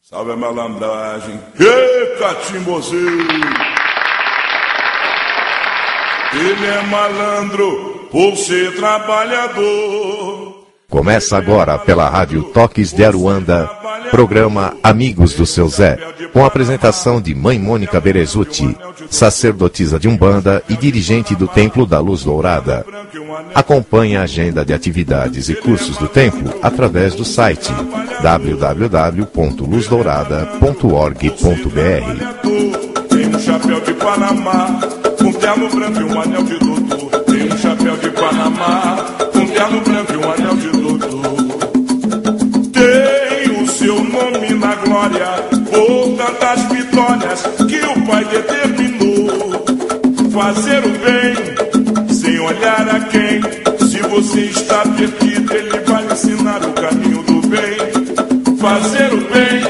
Salve a malandragem. Ê, catimbozinho! Ele é malandro por ser trabalhador. Começa agora pela Rádio Toques de Aruanda, programa Amigos do Seu Zé, com a apresentação de Mãe Mônica Berezutti, sacerdotisa de Umbanda e dirigente do Templo da Luz Dourada. Acompanhe a agenda de atividades e cursos do templo através do site www.luzdourada.org.br. Tem um chapéu de Panamá, um terno branco e um anel de doutor. Tem um chapéu de Panamá, um terno branco e um anel de doutor. Tem o seu nome na glória, por tantas vitórias que o Pai determinou. Fazer o bem, sem olhar a quem. Se você está perdido, ele vai ensinar o caminho do bem. Fazer o bem,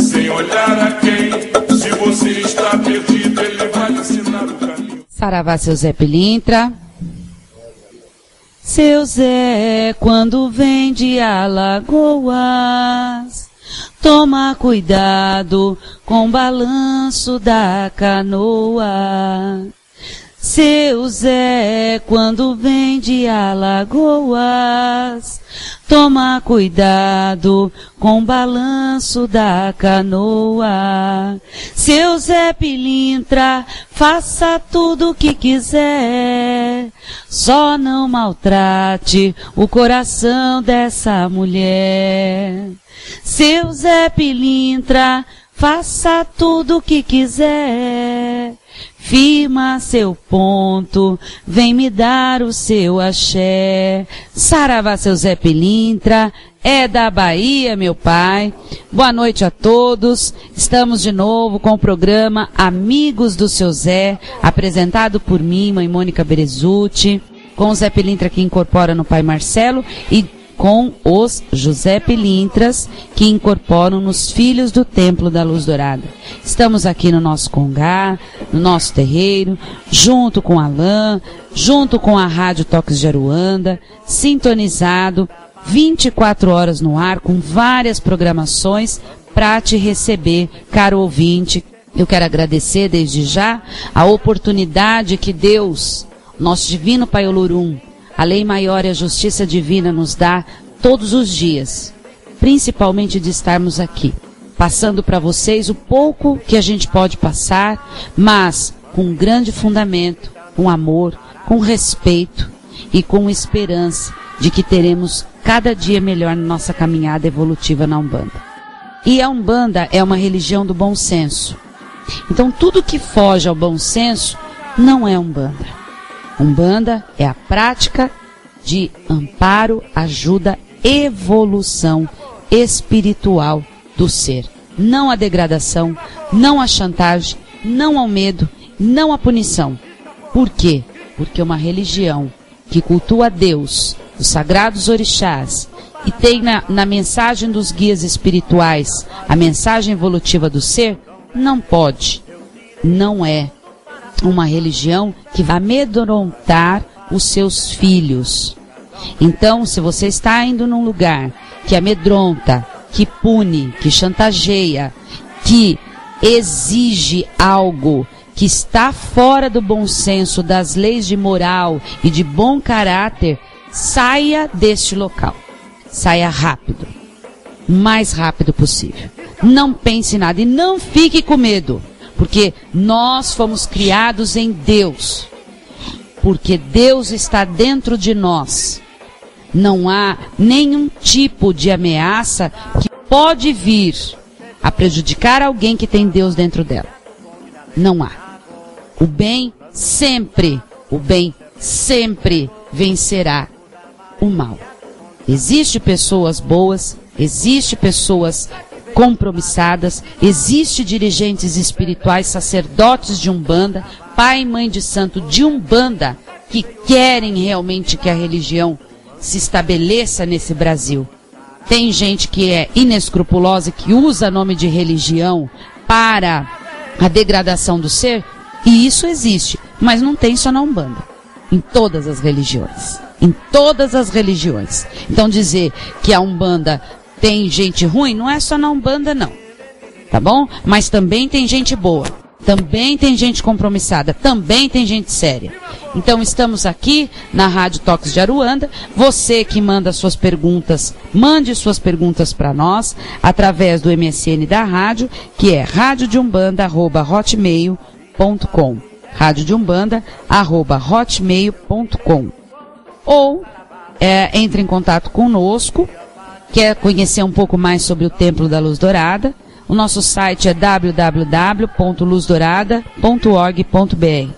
sem olhar a quem. Se você está perdido, ele vai ensinar o caminho. Saravá, seu Zé Pilintra. Seu Zé, quando vem de Alagoas, toma cuidado com o balanço da canoa. Seu Zé, quando vem de Alagoas, toma cuidado com o balanço da canoa. Seu Zé Pilintra, faça tudo o que quiser, só não maltrate o coração dessa mulher. Seu Zé Pilintra, faça tudo o que quiser, firma seu ponto, vem me dar o seu axé. Saravá, seu Zé Pilintra, é da Bahia, meu pai. Boa noite a todos. Estamos de novo com o programa Amigos do Seu Zé, apresentado por mim, Mãe Mônica Berezutti, com o Zé Pilintra que incorpora no pai Marcelo e com os José Pilintras que incorporam nos Filhos do Templo da Luz Dourada. Estamos aqui no nosso congá, no nosso terreiro, junto com Alain, junto com a Rádio Toques de Aruanda, sintonizado, 24 horas no ar, com várias programações para te receber, caro ouvinte. Eu quero agradecer desde já a oportunidade que Deus, nosso divino Pai Olorum, a lei maior e a justiça divina nos dá todos os dias, principalmente de estarmos aqui, passando para vocês o pouco que a gente pode passar, mas com um grande fundamento, com amor, com respeito e com esperança de que teremos cada dia melhor na nossa caminhada evolutiva na Umbanda. E a Umbanda é uma religião do bom senso. Então tudo que foge ao bom senso não é Umbanda. Umbanda é a prática de amparo, ajuda, evolução espiritual do ser. Não a degradação, não a chantagem, não ao medo, não à punição. Por quê? Porque uma religião que cultua Deus, os sagrados orixás, e tem na mensagem dos guias espirituais a mensagem evolutiva do ser, não pode, não é uma religião que vai amedrontar os seus filhos. Então, se você está indo num lugar que amedronta, que pune, que chantageia, que exige algo que está fora do bom senso, das leis de moral e de bom caráter, saia deste local. Saia rápido. O mais rápido possível. Não pense em nada e não fique com medo. Porque nós fomos criados em Deus. Porque Deus está dentro de nós. Não há nenhum tipo de ameaça que pode vir a prejudicar alguém que tem Deus dentro dela. Não há. O bem sempre vencerá o mal. Existem pessoas boas, existem pessoas compromissadas, existe dirigentes espirituais, sacerdotes de Umbanda, pai e mãe de santo de Umbanda, que querem realmente que a religião se estabeleça nesse Brasil. Tem gente que é inescrupulosa, que usa nome de religião para a degradação do ser, e isso existe, mas não tem só na Umbanda, em todas as religiões. Em todas as religiões. Então dizer que a Umbanda tem gente ruim, não é só na Umbanda, não. tá bom? Mas também tem gente boa, também tem gente compromissada, também tem gente séria. Então estamos aqui na Rádio Toques de Aruanda. Você que manda suas perguntas, mande suas perguntas para nós através do MSN da rádio, que é radiodeumbanda@hotmail.com, radiodeumbanda@hotmail.com. Ou entre em contato conosco, quer conhecer um pouco mais sobre o Templo da Luz Dourada. O nosso site é www.luzdourada.org.br.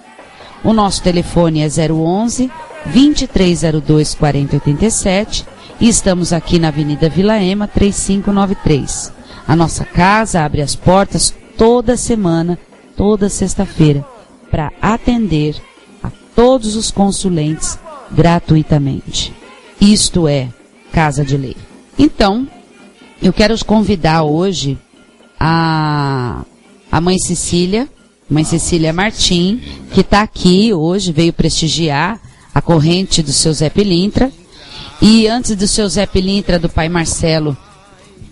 O nosso telefone é 011 2302 4087 e estamos aqui na Avenida Vila Ema 3593. A nossa casa abre as portas toda semana, toda sexta-feira, para atender a todos os consulentes gratuitamente. Isto é Casa de Lei. Então, eu quero os convidar hoje a mãe Cecília Martim, que está aqui hoje, veio prestigiar a corrente do seu Zé Pilintra. E antes do seu Zé Pilintra, do pai Marcelo,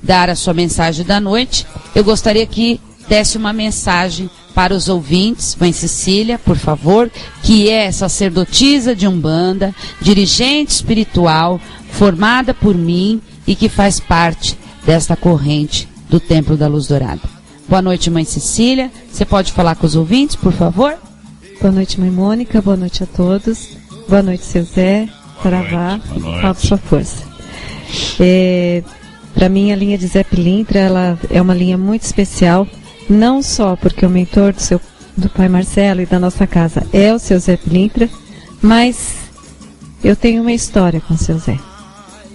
dar a sua mensagem da noite, eu gostaria que desse uma mensagem para os ouvintes, mãe Cecília, por favor, que é sacerdotisa de Umbanda, dirigente espiritual, formada por mim e que faz parte desta corrente do Templo da Luz Dourada. Boa noite, mãe Cecília. Você pode falar com os ouvintes, por favor? Boa noite, mãe Mônica. Boa noite a todos. Boa noite, seu Zé. Saravá. Salve sua força. Para mim, a linha de Zé Pilintra, ela é uma linha muito especial, não só porque o mentor do pai Marcelo e da nossa casa é o seu Zé Pilintra, mas eu tenho uma história com o seu Zé.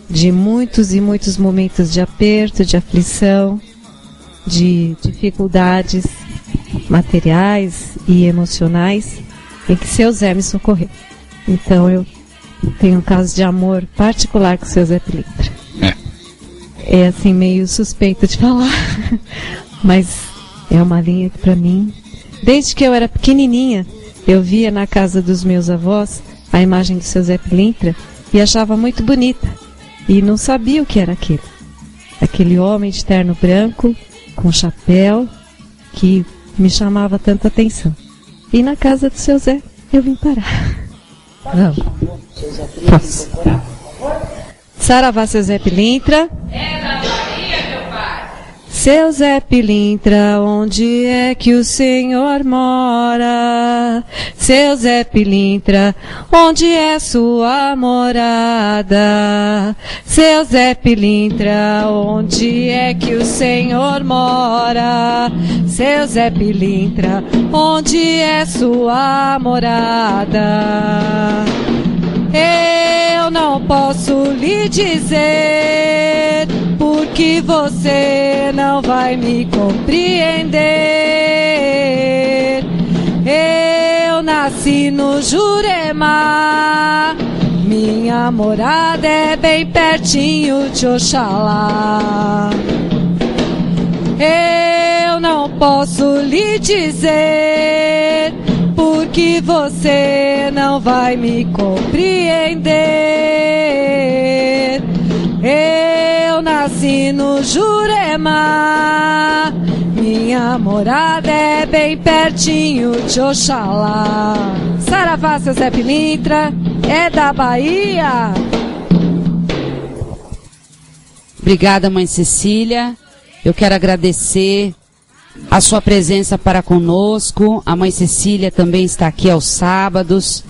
De muitos e muitos momentos de aperto, de aflição, de dificuldades materiais e emocionais, em que seu Zé me socorreu. Então eu tenho um caso de amor particular com o seu Zé Pilintra. É assim meio suspeito de falar, mas é uma linha que para mim, desde que eu era pequenininha, eu via na casa dos meus avós a imagem do seu Zé Pilintra e achava muito bonita e não sabia o que era aquilo. Aquele homem de terno branco, com chapéu, que me chamava tanta atenção. E na casa do seu Zé, eu vim parar. Vamos. Posso? Saravá, seu Zé Pilintra. É da Bahia, meu pai. Seu Zé Pilintra, onde é que o Senhor mora? Seu Zé Pilintra, onde é sua morada? Seu Zé Pilintra, onde é que o Senhor mora? Seu Zé Pilintra, onde é sua morada? Eu não posso lhe dizer, porque você não vai me compreender. Eu nasci no Jurema, minha morada é bem pertinho de Oxalá. Eu não posso lhe dizer, porque você não vai me compreender. Eu nasci no Jurema, minha morada é bem pertinho de Oxalá. Saravá, seu Zé Pilintra, é da Bahia. Obrigada, mãe Cecília. Eu quero agradecer a sua presença para conosco. A mãe Cecília também está aqui aos sábados,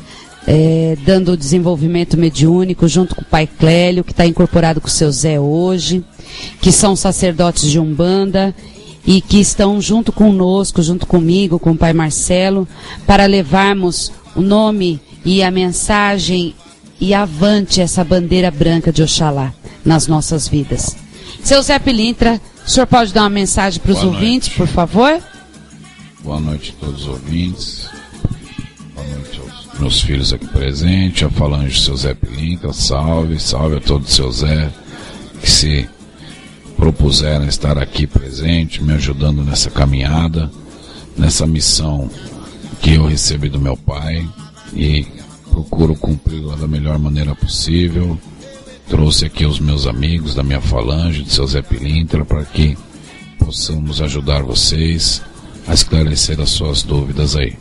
dando desenvolvimento mediúnico junto com o pai Clélio, que está incorporado com o seu Zé hoje, que são sacerdotes de Umbanda e que estão junto conosco, junto comigo, com o pai Marcelo, para levarmos o nome e a mensagem e avante essa bandeira branca de Oxalá nas nossas vidas. Seu Zé Pilintra, o senhor pode dar uma mensagem para os ouvintes, por favor? Boa noite a todos os ouvintes. Boa noite aos meus filhos aqui presentes, a falange do seu Zé Pilintra. Salve, salve a todos os seu Zé que se propuseram estar aqui presente, me ajudando nessa caminhada, nessa missão que eu recebi do meu pai e procuro cumpri-la da melhor maneira possível. Trouxe aqui os meus amigos da minha falange, do seu Zé Pilintra, para que possamos ajudar vocês a esclarecer as suas dúvidas aí.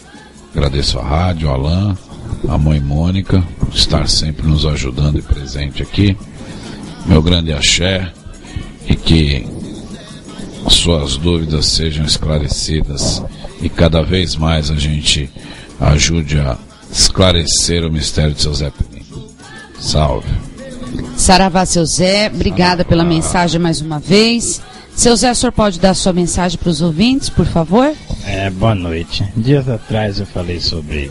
Agradeço a rádio, Alain, a mãe Mônica, por estar sempre nos ajudando e presente aqui. Meu grande axé, e que as suas dúvidas sejam esclarecidas e cada vez mais a gente ajude a esclarecer o mistério de seu Zé Pilintra. Salve. Saravá, seu Zé, obrigada pela mensagem mais uma vez. Seu Zé, o senhor pode dar sua mensagem para os ouvintes, por favor? Boa noite. Dias atrás eu falei sobre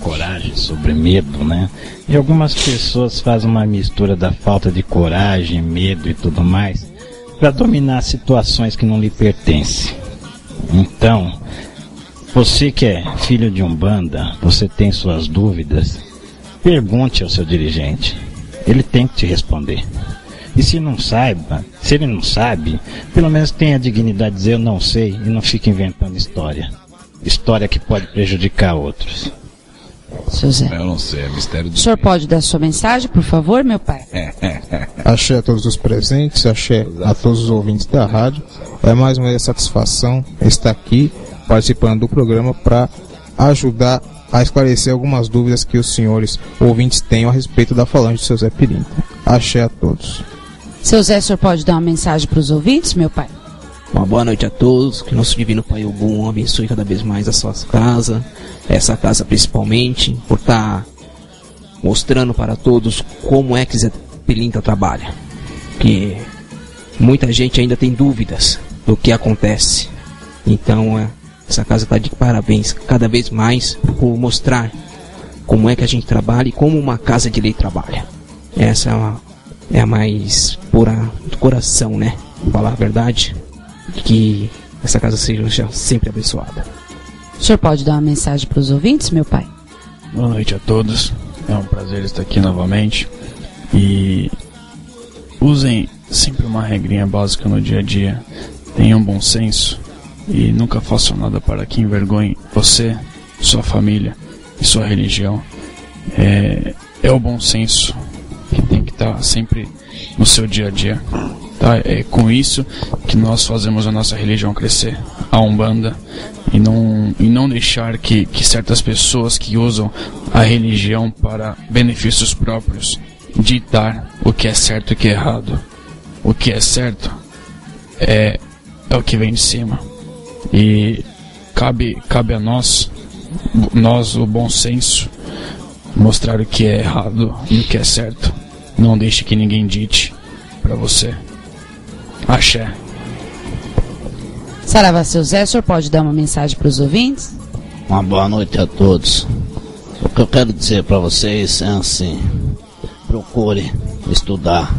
coragem, sobre medo, né? E algumas pessoas fazem uma mistura da falta de coragem, medo e tudo mais para dominar situações que não lhe pertencem. Então, você que é filho de Umbanda, você tem suas dúvidas, pergunte ao seu dirigente. Ele tem que te responder. E se ele não sabe, pelo menos tenha a dignidade de dizer eu não sei e não fique inventando história que pode prejudicar outros. Seu Zé. Eu não sei, é mistério do... O senhor pode dar sua mensagem, por favor, meu pai? Axé a todos os presentes, axé a todos os ouvintes da rádio. É mais uma satisfação estar aqui participando do programa para ajudar a esclarecer algumas dúvidas que os senhores ouvintes tenham a respeito da falange do seu Zé Pilintra. Axé a todos. Seu Zé, o senhor pode dar uma mensagem para os ouvintes, meu pai? Uma boa noite a todos, que nosso Divino Pai Ogum abençoe cada vez mais a sua casa, essa casa principalmente, por estar mostrando para todos como é que Zé Pilintra trabalha. Que muita gente ainda tem dúvidas do que acontece. Então, essa casa está de parabéns cada vez mais por mostrar como é que a gente trabalha e como uma casa de lei trabalha. Essa é a mais pura do coração, né? Vou falar a verdade. Que essa casa seja sempre abençoada. O senhor pode dar uma mensagem para os ouvintes, meu pai? Boa noite a todos. É um prazer estar aqui novamente. E usem sempre uma regrinha básica no dia a dia. Tenham bom senso e nunca façam nada para que envergonhe você, sua família e sua religião. É o bom senso que tem que estar sempre no seu dia a dia. Tá? É com isso que nós fazemos a nossa religião crescer, a Umbanda, e não deixar que certas pessoas que usam a religião para benefícios próprios ditar o que é certo e o que é errado. O que é certo é o que vem de cima, e cabe a nós o bom senso, mostrar o que é errado e o que é certo. Não deixe que ninguém dite para você. Axé. Saravá, seu Zé, o senhor pode dar uma mensagem para os ouvintes? Uma boa noite a todos. O que eu quero dizer para vocês é assim: procure estudar,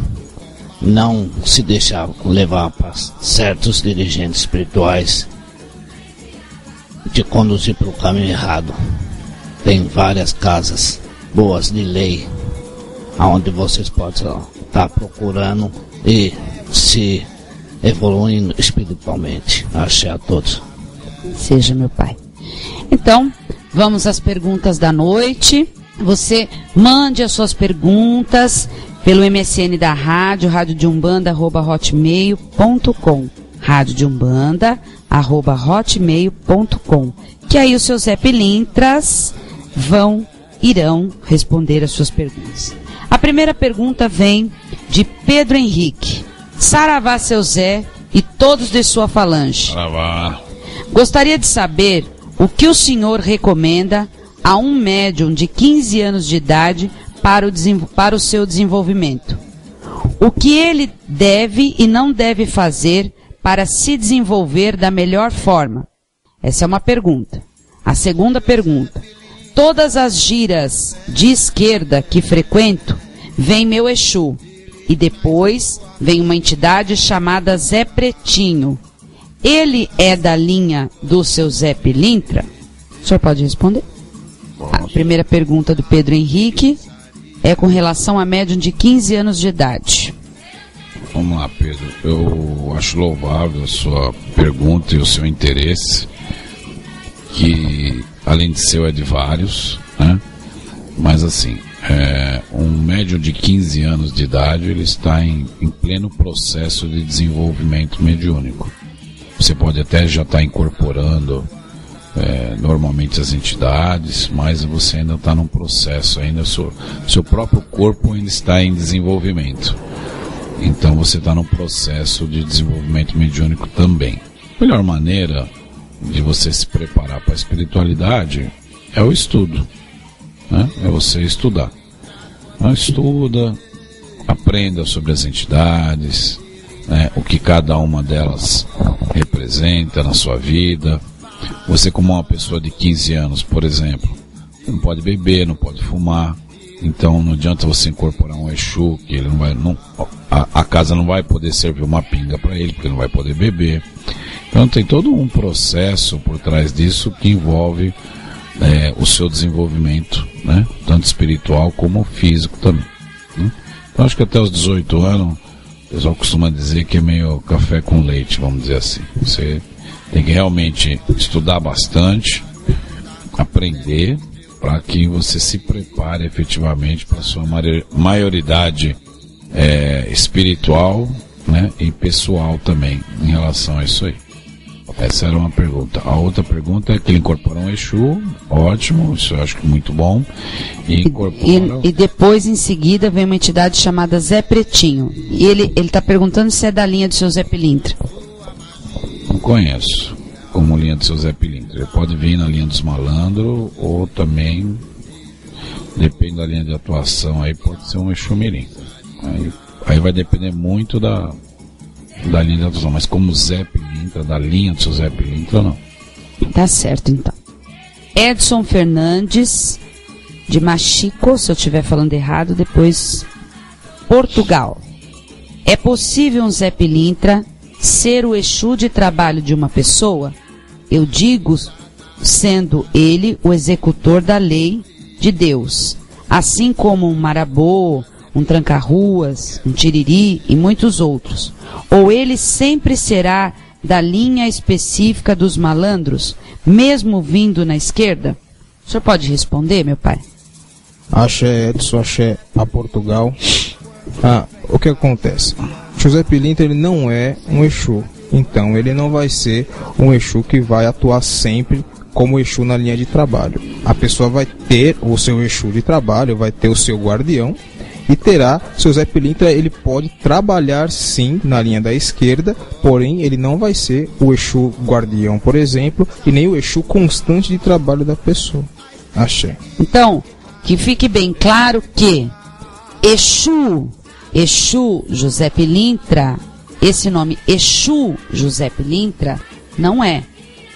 não se deixar levar para certos dirigentes espirituais de conduzir para o caminho errado. Tem várias casas boas de lei onde vocês podem estar procurando e se evoluindo espiritualmente. Axé a todos. Seja, meu pai. Então, vamos às perguntas da noite. Você mande as suas perguntas pelo MSN da rádio, radiodeumbanda@hotmail.com, radiodeumbanda@hotmail.com, que aí os seus Zé Pilintras irão responder as suas perguntas. A primeira pergunta vem de Pedro Henrique. Saravá, seu Zé e todos de sua falange. Saravá. Gostaria de saber o que o senhor recomenda a um médium de 15 anos de idade para o seu desenvolvimento. O que ele deve e não deve fazer para se desenvolver da melhor forma? Essa é uma pergunta. A segunda pergunta: todas as giras de esquerda que frequento, vem meu Exu, e depois vem uma entidade chamada Zé Pretinho. Ele é da linha do seu Zé Pilintra? O senhor pode responder? A primeira pergunta do Pedro Henrique é com relação a médium de 15 anos de idade. Vamos lá, Pedro. Eu acho louvável a sua pergunta e o seu interesse, que além de seu é de vários, né? Mas assim, um médium de 15 anos de idade, ele está em pleno processo de desenvolvimento mediúnico. Você pode até já estar incorporando normalmente as entidades, mas você ainda está num processo, ainda seu próprio corpo ainda está em desenvolvimento. Então você está num processo de desenvolvimento mediúnico também. A melhor maneira de você se preparar para a espiritualidade é o estudo, né? É você estudar. Então, estuda, aprenda sobre as entidades, né? O que cada uma delas representa na sua vida. Você, como uma pessoa de 15 anos, por exemplo, não pode beber, não pode fumar. Então não adianta você incorporar um Exu, que ele não vai, a casa não vai poder servir uma pinga para ele, porque ele não vai poder beber. Então tem todo um processo por trás disso que envolve o seu desenvolvimento, né? Tanto espiritual como físico também, né? Então acho que até os 18 anos, o pessoal costuma dizer que é meio café com leite, vamos dizer assim. Você tem que realmente estudar bastante, aprender, para que você se prepare efetivamente para a sua maioridade espiritual, né, e pessoal também, em relação a isso aí. Essa era uma pergunta. A outra pergunta é que ele incorpora um Exu, ótimo, isso eu acho que muito bom. E depois, em seguida, vem uma entidade chamada Zé Pretinho. E ele está perguntando se é da linha do seu Zé Pilintra. Não conheço como linha do seu Zé Pilintra. Ele pode vir na linha dos malandros, ou também, depende da linha de atuação, aí pode ser um Exu Mirim. Aí vai depender muito da linha de atuação, mas como Zé Pilintra, da linha do seu Zé Pilintra, não. Tá certo, então. Edson Fernandes, de Machico, se eu estiver falando errado, depois Portugal. É possível um Zé Pilintra ser o Exu de trabalho de uma pessoa? Eu digo, sendo ele o executor da lei de Deus, assim como um marabô, um tranca-ruas, um tiriri e muitos outros. Ou ele sempre será da linha específica dos malandros, mesmo vindo na esquerda? O senhor pode responder, meu pai? Axé Edson, axé a Portugal. O que acontece? José Pilintra, ele não é um Exu, então ele não vai ser um Exu que vai atuar sempre como Exu na linha de trabalho. A pessoa vai ter o seu Exu de trabalho, vai ter o seu guardião e terá seu Zé Pilintra. Ele pode trabalhar sim na linha da esquerda, porém ele não vai ser o Exu guardião, por exemplo, e nem o Exu constante de trabalho da pessoa. Axé. Então, que fique bem claro que Exu José Pilintra, esse nome Exu José Pilintra não é.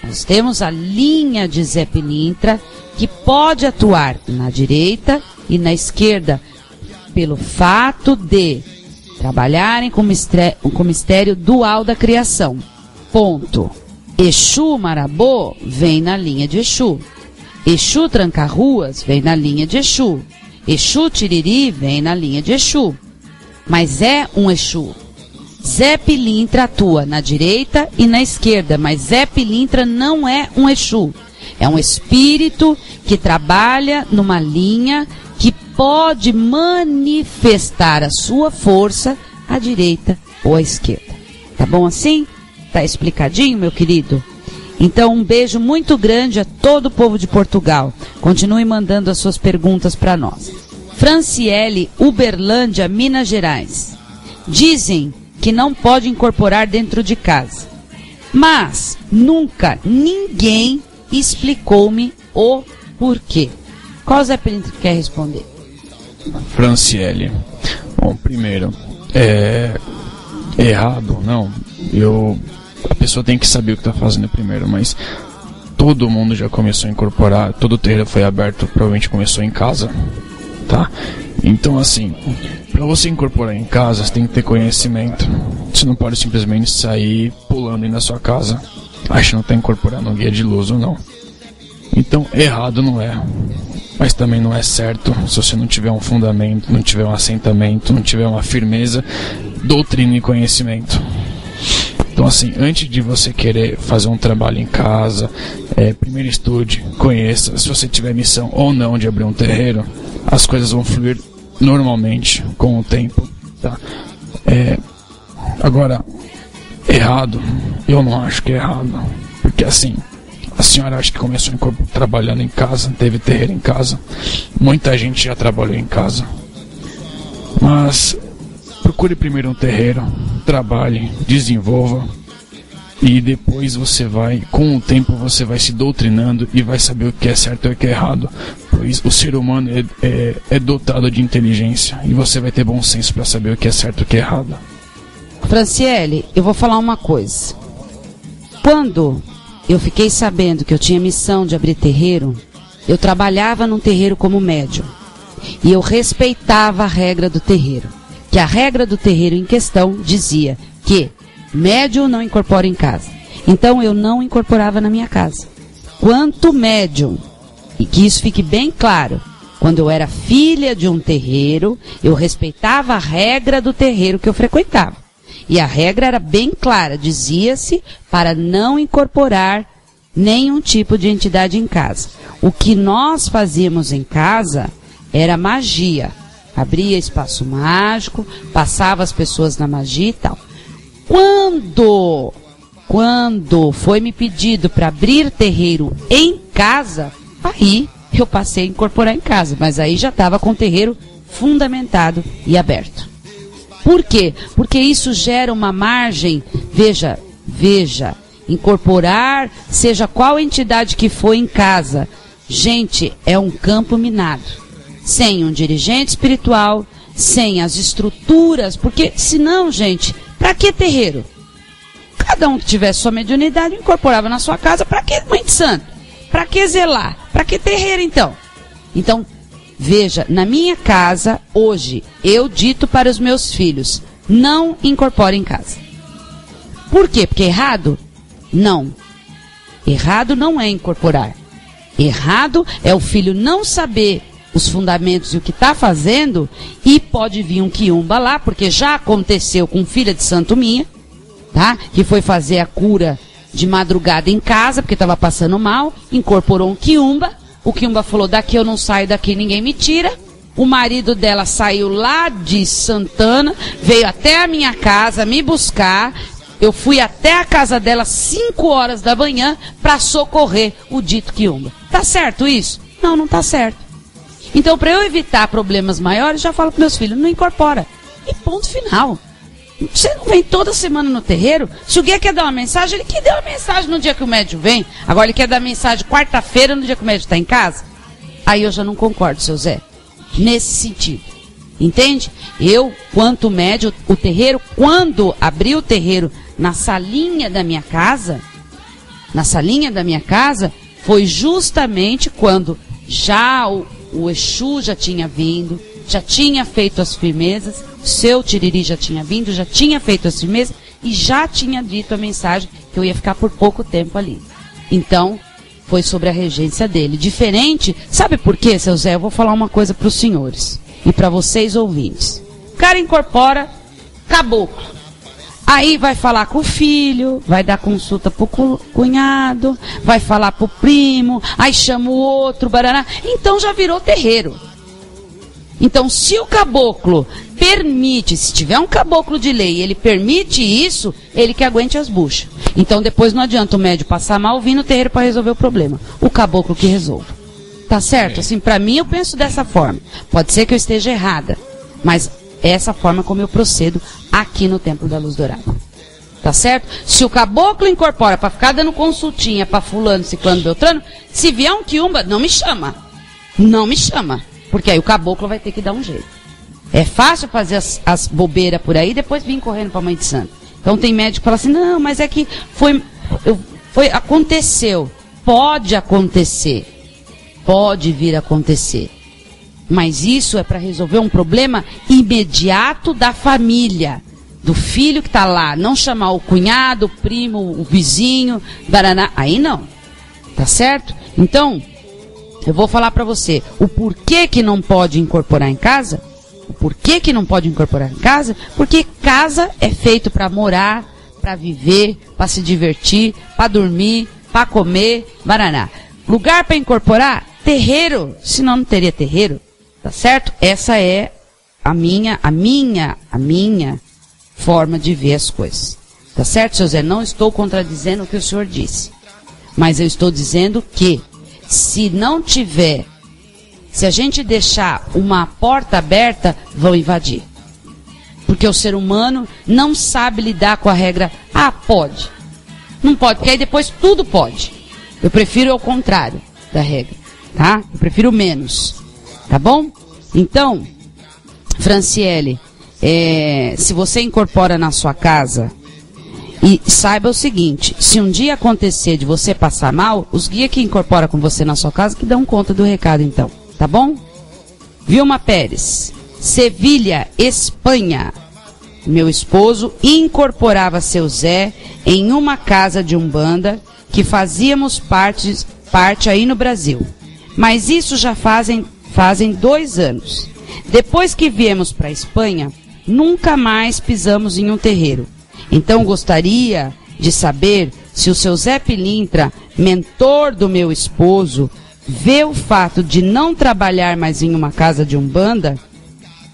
Nós temos a linha de Zé Pilintra que pode atuar na direita e na esquerda pelo fato de trabalharem com o mistério dual da criação. Ponto. Exu Marabô vem na linha de Exu. Exu Tranca-Ruas vem na linha de Exu. Exu Tiriri vem na linha de Exu. Mas é um Exu. Zé Pilintra atua na direita e na esquerda, mas Zé Pilintra não é um Exu. É um espírito que trabalha numa linha que pode manifestar a sua força à direita ou à esquerda. Tá bom assim? Tá explicadinho, meu querido? Então, um beijo muito grande a todo o povo de Portugal. Continue mandando as suas perguntas para nós. Franciele, Uberlândia, Minas Gerais. Dizem que não pode incorporar dentro de casa. Mas nunca ninguém explicou-me o porquê. Qual Zé Pilintra quer responder? Franciele. Bom, primeiro, errado, não. A pessoa tem que saber o que está fazendo primeiro, mas todo mundo já começou a incorporar, todo o terreiro foi aberto, provavelmente começou em casa, tá? Então, assim, para você incorporar em casa, você tem que ter conhecimento. Você não pode simplesmente sair pulando aí na sua casa, achando que está incorporando um guia de luz ou não. Então, errado não é, mas também não é certo se você não tiver um fundamento, não tiver um assentamento, não tiver uma firmeza, doutrina e conhecimento. Então, assim, antes de você querer fazer um trabalho em casa, primeiro estude, conheça. Se você tiver missão ou não de abrir um terreiro, as coisas vão fluir normalmente com o tempo, tá? Agora, errado, eu não acho que é errado. Porque assim, a senhora acha que começou trabalhando em casa, teve terreiro em casa. Muita gente já trabalhou em casa. Mas procure primeiro um terreiro, trabalhe, desenvolva. E depois você vai, com o tempo você vai se doutrinando e vai saber o que é certo e o que é errado. Pois o ser humano é dotado de inteligência e você vai ter bom senso para saber o que é certo e o que é errado. Franciele, eu vou falar uma coisa. Quando eu fiquei sabendo que eu tinha missão de abrir terreiro, eu trabalhava num terreiro como médium. E eu respeitava a regra do terreiro. Que a regra do terreiro em questão dizia que médium não incorpora em casa. Então eu não incorporava na minha casa. Quanto médium, e que isso fique bem claro, quando eu era filha de um terreiro, eu respeitava a regra do terreiro que eu frequentava. E a regra era bem clara, dizia-se para não incorporar nenhum tipo de entidade em casa. O que nós fazíamos em casa era magia. Abria espaço mágico, passava as pessoas na magia e tal. Quando foi me pedido para abrir terreiro em casa, aí eu passei a incorporar em casa, mas aí já estava com o terreiro fundamentado e aberto. Por quê? Porque isso gera uma margem, veja, incorporar, seja qual entidade que for em casa, gente, é um campo minado. Sem um dirigente espiritual, sem as estruturas, porque senão, gente, para que terreiro? Cada um que tivesse sua mediunidade incorporava na sua casa, para que mãe de santo? Para que zelar? Para que terreiro então? Então, veja, na minha casa, hoje, eu dito para os meus filhos, não incorpore em casa. Por quê? Porque errado? Não. Errado não é incorporar. Errado é o filho não saber os fundamentos e o que está fazendo, e pode vir um quiumba lá, porque já aconteceu com filha de santo minha, tá? Que foi fazer a cura de madrugada em casa, porque estava passando mal, incorporou um quiumba, o quiumba falou, daqui eu não saio, daqui ninguém me tira. O marido dela saiu lá de Santana, veio até a minha casa me buscar, eu fui até a casa dela 5 horas da manhã para socorrer o dito quiumba. Tá certo isso? Não, não tá certo. Então, para eu evitar problemas maiores, já falo para meus filhos, não incorpora. E ponto final. Você não vem toda semana no terreiro? Se o guia quer dar uma mensagem, ele que dê uma mensagem no dia que o médium vem. Agora ele quer dar mensagem quarta-feira, no dia que o médium está em casa. Aí eu já não concordo, seu Zé. Nesse sentido. Entende? Eu, quanto médium, o terreiro, quando abri o terreiro na salinha da minha casa, foi justamente quando já o Exu já tinha vindo, já tinha feito as firmezas, o seu Tiriri já tinha vindo, já tinha feito as firmezas e já tinha dito a mensagem que eu ia ficar por pouco tempo ali. Então, foi sobre a regência dele. Diferente, sabe por quê, seu Zé? Eu vou falar uma coisa para os senhores e para vocês ouvintes. O cara incorpora caboclo. Aí vai falar com o filho, vai dar consulta pro cunhado, vai falar pro primo, aí chama o outro, baraná. Então já virou terreiro. Então se o caboclo permite, se tiver um caboclo de lei, ele permite isso, ele que aguente as buchas. Então depois não adianta o médium passar mal vir no terreiro para resolver o problema. O caboclo que resolve. Tá certo? Assim, para mim eu penso dessa forma. Pode ser que eu esteja errada, mas essa forma como eu procedo aqui no Templo da Luz Dourada. Tá certo? Se o caboclo incorpora para ficar dando consultinha para fulano, ciclano, beltrano, se vier um quiumba, não me chama. Não me chama. Porque aí o caboclo vai ter que dar um jeito. É fácil fazer as bobeiras por aí e depois vir correndo para a mãe de santo. Então tem médico que fala assim, não, mas é que aconteceu. Pode acontecer. Pode vir a acontecer. Mas isso é para resolver um problema imediato da família, do filho que está lá. Não chamar o cunhado, o primo, o vizinho, baraná. Aí não. Tá certo? Então, eu vou falar para você o porquê que não pode incorporar em casa. O porquê que não pode incorporar em casa? Porque casa é feito para morar, para viver, para se divertir, para dormir, para comer, baraná. Lugar para incorporar? Terreiro. Senão não teria terreiro. Tá certo? Essa é a minha forma de ver as coisas. Tá certo, seu Zé? Não estou contradizendo o que o senhor disse. Mas eu estou dizendo que se não tiver, se a gente deixar uma porta aberta, vão invadir. Porque o ser humano não sabe lidar com a regra, pode. Não pode, porque aí depois tudo pode. Eu prefiro ao contrário da regra, tá? Eu prefiro menos, tá bom? Então, Franciele, se você incorpora na sua casa, e saiba o seguinte, se um dia acontecer de você passar mal, os guias que incorporam com você na sua casa que dão conta do recado então, tá bom? Vilma Pérez, Sevilha, Espanha. Meu esposo incorporava seu Zé em uma casa de umbanda que fazíamos parte aí no Brasil. Mas isso já fazem 2 anos. Depois que viemos para a Espanha, nunca mais pisamos em um terreiro. Então gostaria de saber se o seu Zé Pilintra, mentor do meu esposo, vê o fato de não trabalhar mais em uma casa de umbanda.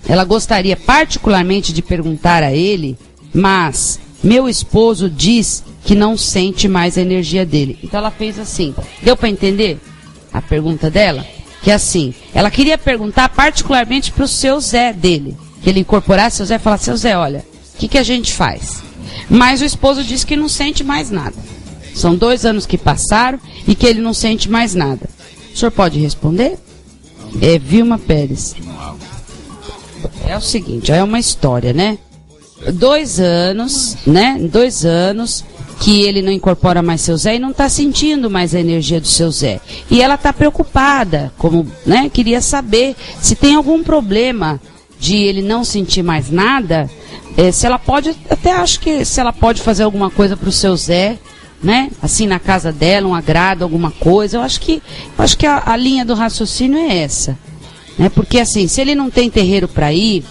Ela gostaria particularmente de perguntar a ele, mas meu esposo diz que não sente mais a energia dele. Então ela fez assim. Deu para entender a pergunta dela? Que é assim, ela queria perguntar particularmente para o seu Zé dele. Que ele incorporasse seu Zé e falasse, seu Zé, olha, o que a gente faz? Mas o esposo disse que não sente mais nada. São 2 anos que passaram e que ele não sente mais nada. O senhor pode responder? Vilma Pérez. É o seguinte, é uma história, né? 2 anos, né? 2 anos que ele não incorpora mais seu Zé e não está sentindo mais a energia do seu Zé. E ela está preocupada, como, né? Queria saber se tem algum problema de ele não sentir mais nada, se ela pode, até acho que se ela pode fazer alguma coisa para o seu Zé, né? Assim, na casa dela, um agrado, alguma coisa. Eu acho que a linha do raciocínio é essa. Né? Porque assim, se ele não tem terreiro para ir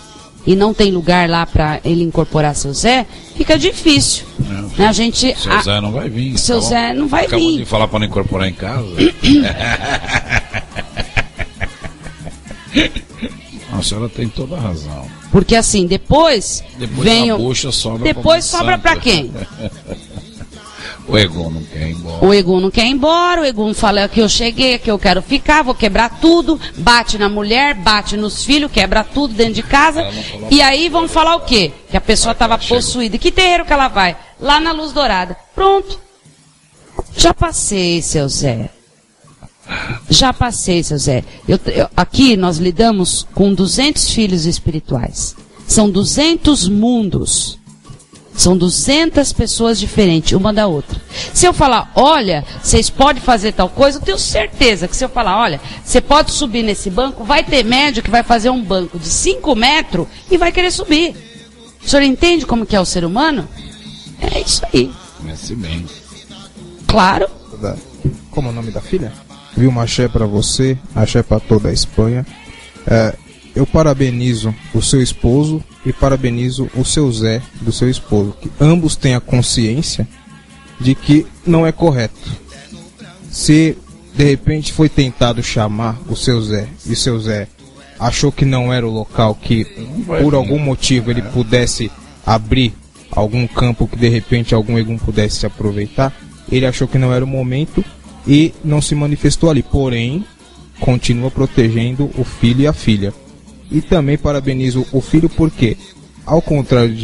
e não tem lugar lá para ele incorporar seu Zé, fica difícil. Né? Seu Zé não vai vir. Seu Zé não vai vir. Acabou de falar para não incorporar em casa. A senhora tem toda a razão. Porque assim, depois vem a bucha sobra. Depois sobra para quem? O Egum não quer ir embora. O Egum não quer ir embora, o Egum fala que eu cheguei, que eu quero ficar, vou quebrar tudo, bate na mulher, bate nos filhos, quebra tudo dentro de casa. E aí vão falar o quê? Que a pessoa estava possuída. Que terreiro que ela vai? Lá na Luz Dourada. Pronto. Já passei, seu Zé. Já passei, seu Zé. Aqui nós lidamos com 200 filhos espirituais. São 200 mundos. São 200 pessoas diferentes, uma da outra. Se eu falar, olha, vocês podem fazer tal coisa, eu tenho certeza que se eu falar, olha, você pode subir nesse banco, vai ter médio que vai fazer um banco de 5 metros e vai querer subir. O senhor entende como que é o ser humano? É isso aí. Conhece bem. Claro. Como é o nome da filha? Vilma, axé para você, axé para toda a Espanha. Eu parabenizo o seu esposo e parabenizo o seu Zé do seu esposo. Que ambos têm a consciência de que não é correto. Se de repente foi tentado chamar o seu Zé e o seu Zé achou que não era o local que por algum motivo ele pudesse abrir algum campo que de repente algum Egum pudesse se aproveitar, ele achou que não era o momento e não se manifestou ali. Porém, continua protegendo o filho e a filha. E também parabenizo o filho porque, ao contrário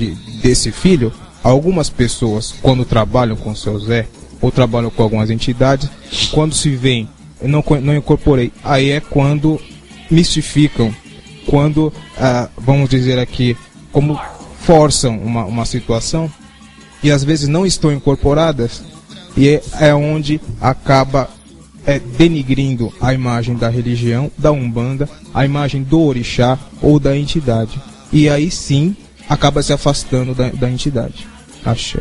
desse filho, algumas pessoas, quando trabalham com o seu Zé, ou trabalham com algumas entidades, quando se veem, eu não incorporei, aí é quando mistificam, quando, vamos dizer aqui, como forçam uma situação, e às vezes não estão incorporadas, e é onde acaba denigrindo a imagem da religião, da Umbanda, a imagem do orixá ou da entidade. E aí sim, acaba se afastando da entidade. Axé.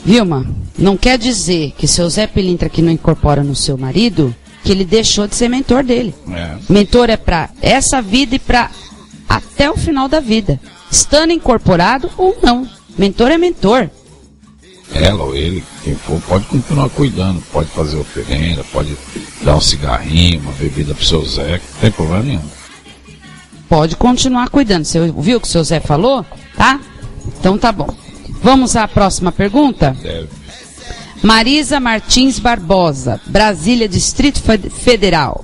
Vilma, não quer dizer que seu Zé Pilintra que não incorpora no seu marido, que ele deixou de ser mentor dele. Mentor é para essa vida e para até o final da vida. Estando incorporado ou não. Mentor é mentor. Ela ou ele, quem for, pode continuar cuidando, pode fazer oferenda, pode dar um cigarrinho, uma bebida pro seu Zé, não tem problema nenhum. Pode continuar cuidando. Você ouviu o que o seu Zé falou? Tá? Então tá bom. Vamos à próxima pergunta? Deve. Marisa Martins Barbosa, Brasília, Distrito Federal.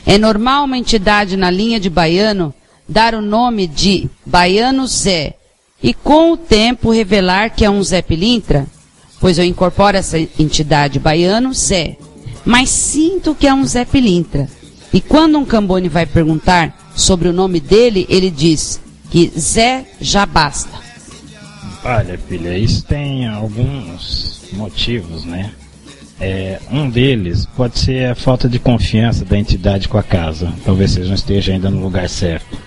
É normal uma entidade na linha de baiano dar o nome de Baiano Zé e com o tempo revelar que é um Zé Pilintra? Pois eu incorporo essa entidade Baiano Zé, mas sinto que é um Zé Pilintra. E quando um Cambone vai perguntar sobre o nome dele, ele diz que Zé já basta. Olha, filha, isso tem alguns motivos, né? Um deles pode ser a falta de confiança da entidade com a casa. Talvez você não esteja ainda no lugar certo.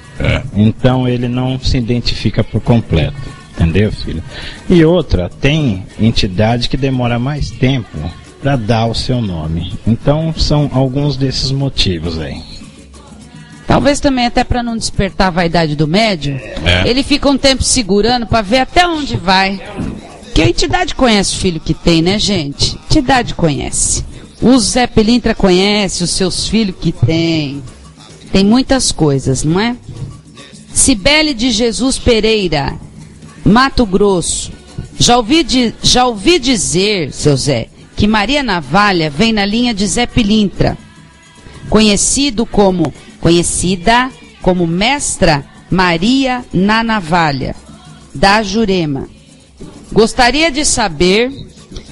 Então ele não se identifica por completo. Entendeu, filho? E outra, tem entidade que demora mais tempo para dar o seu nome. Então são alguns desses motivos aí. Talvez também até para não despertar a vaidade do médium, ele fica um tempo segurando para ver até onde vai. Porque a entidade conhece o filho que tem, né, gente? A entidade conhece. O Zé Pilintra conhece os seus filhos que tem. Tem muitas coisas, não é? Cibele de Jesus Pereira, Mato Grosso. Já ouvi dizer, seu Zé, que Maria Navalha vem na linha de Zé Pilintra, conhecida como Mestra Maria na Navalha, da Jurema. Gostaria de saber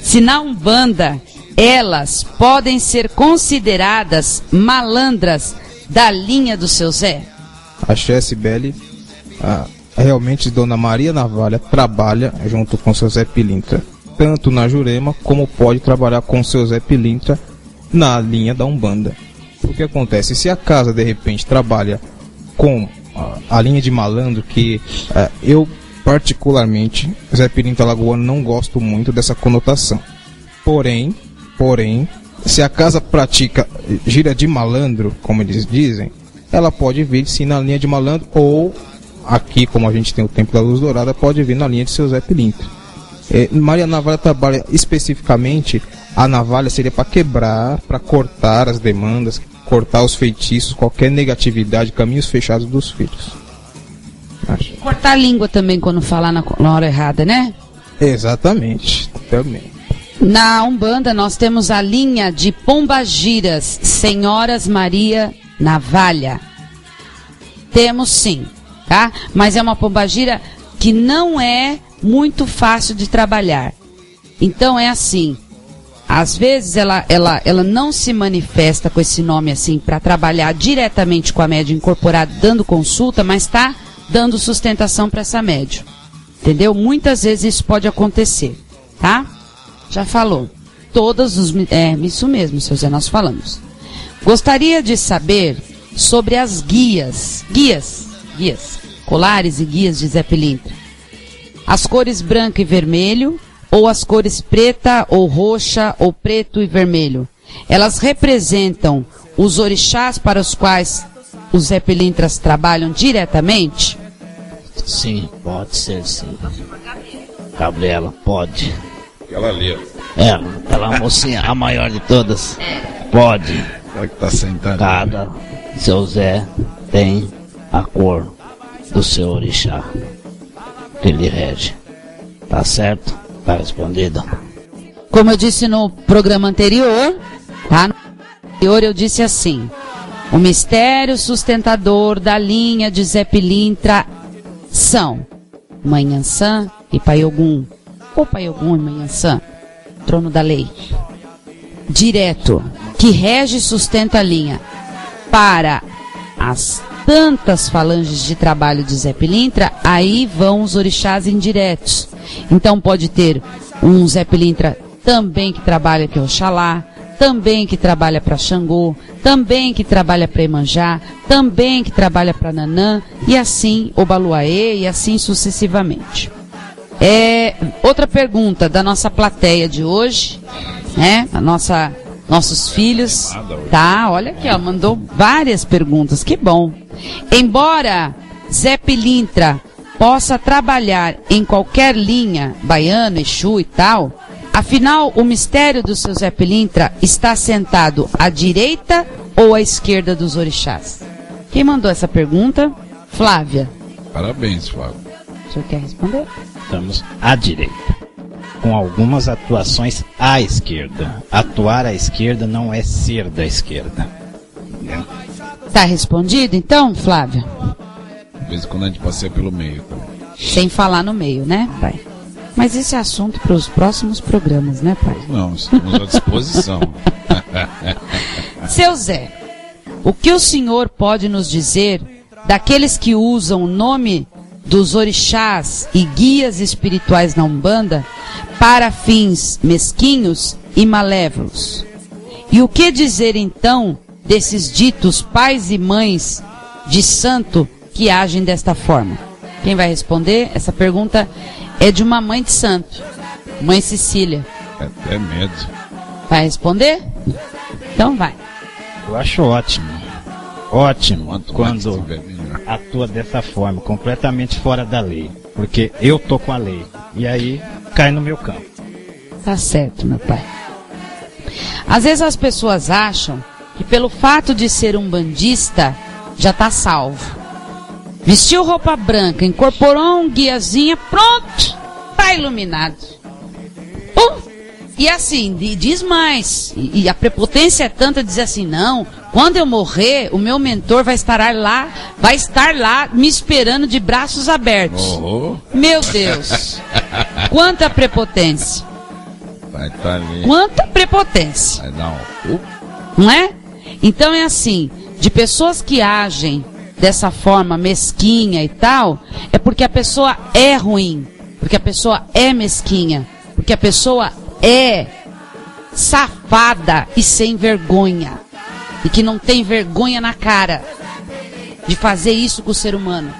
se na Umbanda elas podem ser consideradas malandras da linha do seu Zé. Axé, Cibele. Realmente Dona Maria Navalha trabalha junto com seu Zé Pilintra, tanto na Jurema como pode trabalhar com seu Zé Pilintra na linha da Umbanda. O que acontece? Se a casa de repente trabalha com a linha de malandro, que eu particularmente, Zé Pilintra Lagoano, não gosto muito dessa conotação. Porém, se a casa pratica gira de malandro, como eles dizem, ela pode vir sim na linha de malandro, ou aqui, como a gente tem o Templo da Luz Dourada, pode vir na linha de seu Zé Pilintra. Maria Navalha trabalha especificamente, a navalha seria para quebrar, para cortar as demandas, cortar os feitiços, qualquer negatividade, caminhos fechados dos filhos. Cortar a língua também quando falar na hora errada, né? Exatamente, também. Na Umbanda nós temos a linha de Pombagiras, Senhoras Maria Navalha. Temos sim, tá? Mas é uma pombagira que não é muito fácil de trabalhar. Então é assim, às vezes ela não se manifesta com esse nome assim para trabalhar diretamente com a médium incorporada dando consulta, mas está dando sustentação para essa médium. Entendeu? Muitas vezes isso pode acontecer, tá? Já falou. Isso mesmo, seu Zé, nós falamos. Gostaria de saber sobre as guias, colares e guias de Zé Pilintra. As cores branco e vermelho, ou as cores preta ou roxa, ou preto e vermelho. Elas representam os orixás para os quais os Zé Pilintras trabalham diretamente? Sim, pode ser sim. Gabriela, pode. Ela ali. Aquela mocinha, a maior de todas. Pode. Ela que tá sentada. Cada seu Zé tem a cor do seu orixá que ele rege. Tá certo? Tá respondido. Como eu disse no programa anterior, tá? No anterior eu disse assim: o mistério sustentador da linha de Zé Pilintra são Mãe Ansã e Pai Ogum. Ou Pai Ogum e Mãe Ansã, trono da lei. Direto, que rege e sustenta a linha para as tantas falanges de trabalho de Zé Pilintra, aí vão os orixás indiretos. Então pode ter um Zé Pilintra também que trabalha para Oxalá, também que trabalha para Xangô, também que trabalha para Emanjá, também que trabalha para Nanã, e assim Obaluaê, e assim sucessivamente. Outra pergunta da nossa plateia de hoje, né? Nossos filhos, tá? Olha aqui, ó, mandou várias perguntas, que bom. Embora Zé Pilintra possa trabalhar em qualquer linha, baiano, exu e tal, afinal, o mistério do seu Zé Pilintra está sentado à direita ou à esquerda dos orixás? Quem mandou essa pergunta? Flávia. Parabéns, Flávia. senhor quer responder? Estamos à direita, com algumas atuações à esquerda. Atuar à esquerda não é ser da esquerda. Entendeu? Tá respondido então, Flávia? De vez em quando a gente passeia pelo meio. Sem falar no meio, né, pai? Mas esse é assunto para os próximos programas, né, pai? Não, estamos à disposição. Seu Zé, o que o senhor pode nos dizer daqueles que usam o nome dos orixás e guias espirituais na Umbanda para fins mesquinhos e malévolos? E o que dizer então desses ditos pais e mães de santo que agem desta forma? Quem vai responder? Essa pergunta é de uma mãe de santo, mãe Cecília. Até medo. Vai responder? Então vai. Eu acho ótimo. Ótimo quando atua dessa forma, completamente fora da lei. Porque eu tô com a lei. E aí cai no meu campo. Tá certo, meu pai. Às vezes as pessoas acham que pelo fato de ser um bandista já tá salvo. Vestiu roupa branca, incorporou um guiazinha, pronto, tá iluminado. E assim, diz mais, e a prepotência é tanta, dizer assim, não, quando eu morrer, o meu mentor vai estar lá me esperando de braços abertos. Oh. Meu Deus, quanta prepotência. Vai estar ali. Quanta prepotência. Vai dar um... Não é? Então é assim, de pessoas que agem dessa forma mesquinha e tal, é porque a pessoa é ruim, porque a pessoa é mesquinha, porque a pessoa é safada e sem vergonha, e que não tem vergonha na cara de fazer isso com o ser humano.